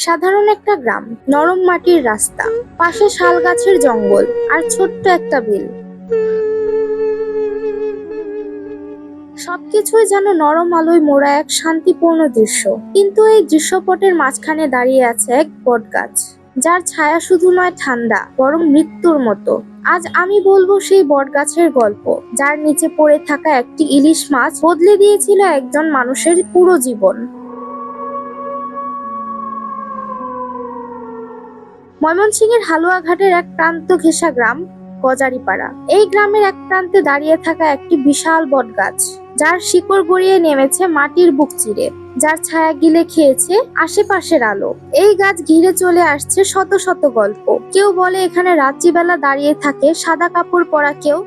সাধারণ একটা গ্রাম, নরম মাটির রাস্তা, পাশে শাল গাছের জঙ্গল আর ছোট্ট একটা বিল। সবকিছুই যেন নরম আলোয় মোড়া এক শান্তিপূর্ণ দৃশ্য। কিন্তু এই দৃশ্যপটের মাঝখানে দাঁড়িয়ে আছে এক বটগাছ, যার ছায়া শুধু নয় ঠান্ডা, বরং মৃত্যুর মতো। আজ আমি বলবো সেই বটগাছের গল্প, যার নিচে পড়ে থাকা একটি ইলিশ মাছ বদলে দিয়েছিল একজন মানুষের পুরো জীবন। ময়মনসিংহের হালুয়াঘাটের এক প্রান্ত ঘেঁষা গ্রাম গজারিপাড়া। এই গ্রামের এক প্রান্তে দাঁড়িয়ে থাকা একটি বিশাল বটগাছ, যার শিকড় গড়িয়ে নেমেছে মাটির বুক চিরে, যার ছায়া গিলে খেয়েছে আশেপাশের আলো। এই গাছ ঘিরে চলে আসছে শত শত গল্প। কেউ বলে এখানে রাত্রিবেলা দাঁড়িয়ে থাকে সাদা কাপড় পরা কেউ,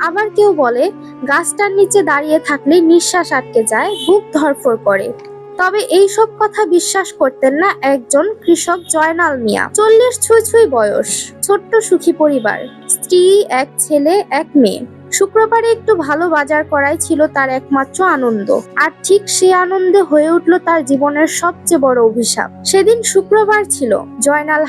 আবার কেউ বলে গাছটার নিচে দাঁড়িয়ে থাকলে নিঃশ্বাস আটকে যায়, বুক ধড়ফড় করে। তবে এই সব কথা বিশ্বাস করতেন না একজন কৃষক জয়নাল মিয়া। 40 ছুঁই ছুঁই বয়স, ছোট্ট সুখী পরিবার, স্ত্রী, এক ছেলে, এক মেয়ে। শুক্রবারে একটু ভালো বাজার করাই ছিল তার একমাত্র আনন্দ। আর ঠিক সে আনন্দে হয়ে উঠল তার জীবনের সবচেয়ে বড় অভিশাপ। সেদিন শুক্রবার ছিল। জয়নাল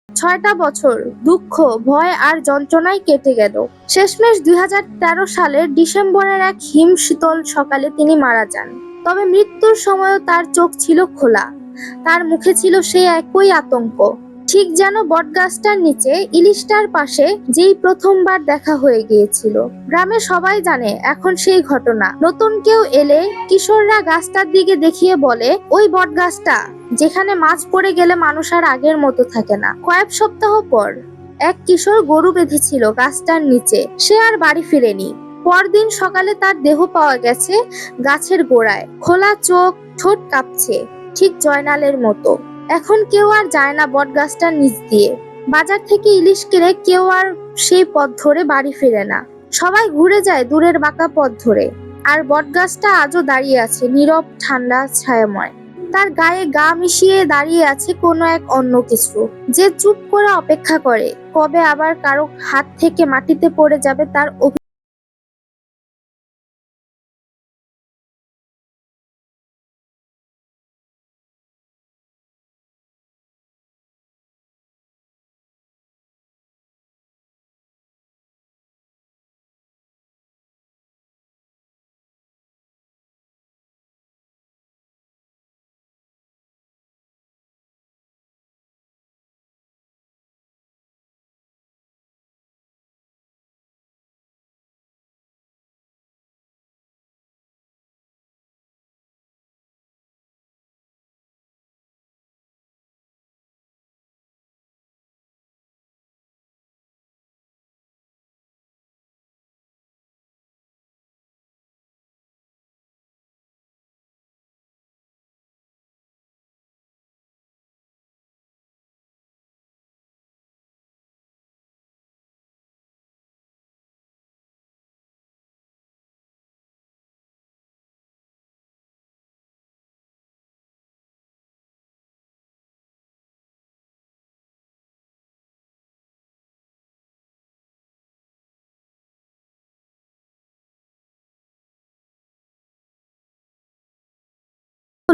ছয়টা বছর দুঃখ, ভয় আর যন্ত্রণায় কেটে গেল। শেষমেশ 2013 সালের ডিসেম্বরের এক হিম শীতল সকালে তিনি মারা যান। তবে মৃত্যুর সময়ও তার চোখ ছিল খোলা, তার মুখে ছিল সেই একই আতঙ্ক। ঠিক যেন বটগাছটার নিচে ইলিশটার পাশে যেই প্রথমবার দেখা হয়ে গিয়েছিল। গ্রামে সবাই জানে এখন সেই ঘটনা। নতুন কেউ এলে কিশোররা গাছটার দিকে দেখিয়ে বলে, ওই বটগাছটা যেখানে মাছ পড়ে গেলে মানুষ আর আগের মতো থাকে না। কয়েক সপ্তাহ পর এক কিশোর গরু বেঁধেছিল গাছটার নিচে, সে আর বাড়ি ফিরেনি। পরদিন সকালে তার দেহ পাওয়া গেছে গাছের গোড়ায়, খোলা চোখ, ঠোঁট কাঁপছে, ঠিক জয়নালের মতো। এখন কেউ আর যায় না বটগাছটার নিচ দিয়ে। বাজার থেকে ইলিশ কিনে কেউ আর সেই পথ ধরে বাড়ি ফিরে না। সবাই ঘুরে যায় দূরের বাঁকা পথ ধরে। আর বটগাছটা আজও দাঁড়িয়ে আছে, নীরব, ঠান্ডা, ছায়াময়। তার গায়ে গা মিশিয়ে দাঁড়িয়ে আছে কোনো এক অন্য কিছু, যে চুপ করে অপেক্ষা করে কবে আবার কারো হাত থেকে মাটিতে পড়ে যাবে তার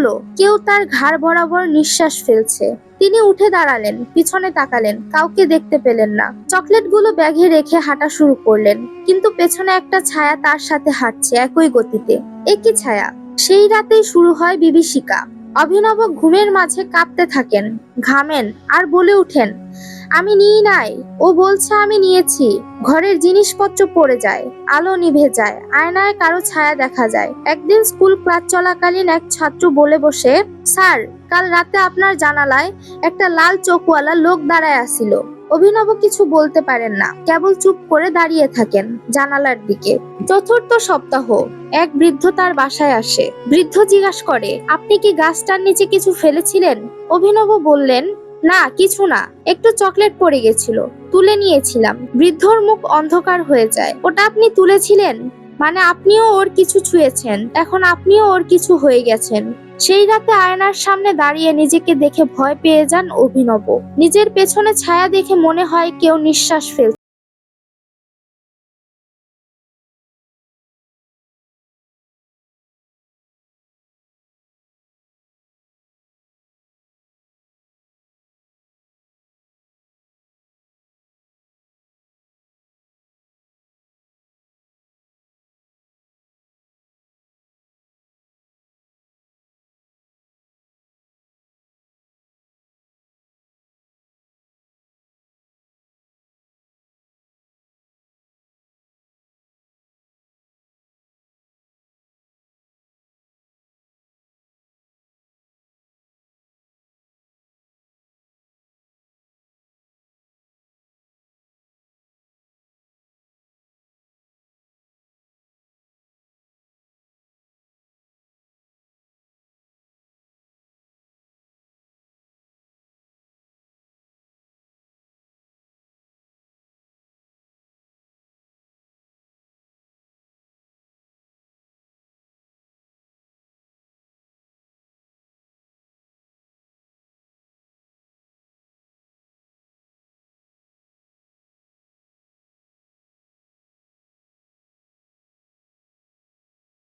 হলো কেউ তার ঘাড় বরাবর নিঃশ্বাস ফেলছে। তিনি উঠে দাঁড়ালেন, পিছনে তাকালেন, কাউকে দেখতে পেলেন না। চকলেটগুলো ব্যাগে রেখে হাঁটা শুরু করলেন, কিন্তু পেছনে একটা ছায়া তার সাথে হাঁটছে একই গতিতে। একই ছায়া। সেই রাতেই শুরু হয় বিভীষিকা। অভিনব ঘুমের মাঝে কাঁপতে থাকেন, ঘামেন আর বলে উঠেন, আমি নিই নাই। ও বলছে আমি নিয়েছি। ঘরের জিনিসপত্র পড়ে যায়, আলো নিভে যায়, আয়নায় কারো ছায়া দেখা যায়। একদিন স্কুল ক্লাস চলাকালীন এক ছাত্র বলে বসে, স্যার, কাল রাতে আপনার জানালায় একটা লাল চোখওয়ালা লোক দাঁড়ায় আছিল। অভিনব কিছু বলতে পারেন না, কেবল চুপ করে দাঁড়িয়ে থাকেন জানালার দিকে। চতুর্থ সপ্তাহ। এক বৃদ্ধ তার বাসায় আসে। বৃদ্ধ জিজ্ঞাসা করে, আপনি কি গাছটার নিচে কিছু ফেলেছিলেন? অভিনব বললেন, না, কিছু না, একটু চকলেট পড়ে গেছিল, তুলে নিয়েছিলাম। বৃদ্ধর মুখ অন্ধকার হয়ে যায়। ওটা আপনি তুলেছিলেন? মানে আপনিও ওর কিছু ছুঁয়েছেন, এখন আপনিও ওর কিছু হয়ে গেছেন। সেই রাতে আয়নার সামনে দাঁড়িয়ে নিজেকে দেখে ভয় পেয়ে যান অভিনব। নিজের পেছনে ছায়া দেখে মনে হয় কেউ নিঃশ্বাস ফেলছে।